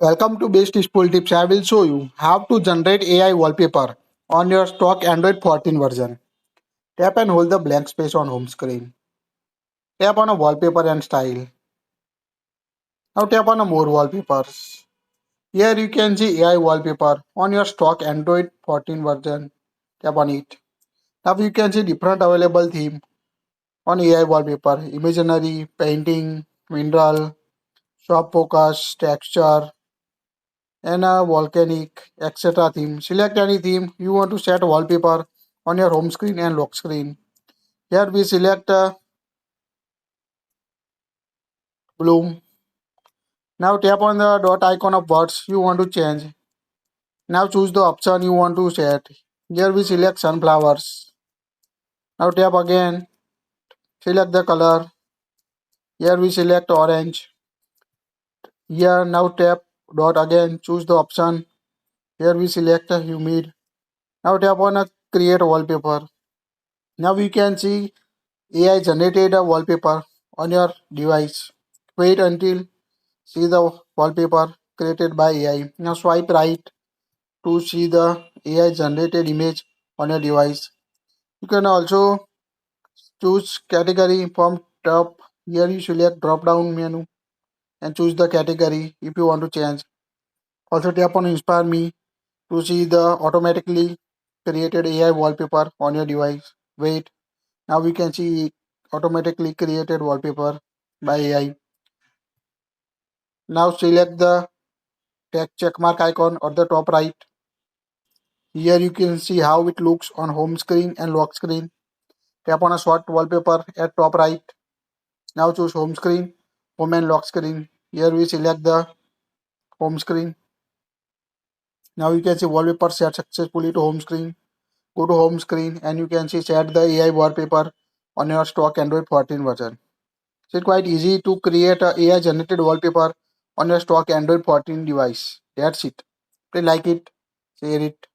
Welcome to Bestusefultips. I will show you how to generate AI wallpaper on your stock Android 14 version. Tap and hold the blank space on home screen. Tap on a wallpaper and style. Now tap on a more wallpapers. Here you can see AI wallpaper on your stock Android 14 version. Tap on it. Now you can see different available theme on AI wallpaper. Imaginary, painting, mineral, soft focus, texture, and a volcanic, etc. theme. Select any theme you want to set wallpaper on your home screen and lock screen. Here we select bloom. Now tap on the dot icon of birds you want to change. Now choose the option you want to set. Here we select sunflowers. Now tap again. Select the color. Here we select orange. Here now tap dot again. Choose the option. Here we select humid. Now tap on a create wallpaper. Now we can see AI generated a wallpaper on your device. Wait until see the wallpaper created by AI. Now swipe right to see the AI generated image on your device. You can also choose category from top. Here you select drop down menu and choose the category if you want to change. Also tap on inspire me to see the automatically created AI wallpaper on your device. Wait, now we can see automatically created wallpaper by AI. Now select the text checkmark icon at the top right. Here you can see how it looks on home screen and lock screen. Tap on a short wallpaper at top right. Now choose home screen, home and lock screen. Here we select the home screen. Now you can see wallpaper set successfully to home screen. Go to home screen and you can see set the AI wallpaper on your stock Android 14 version. So it's quite easy to create a AI generated wallpaper on your stock Android 14 device. That's it. Please like it, share it.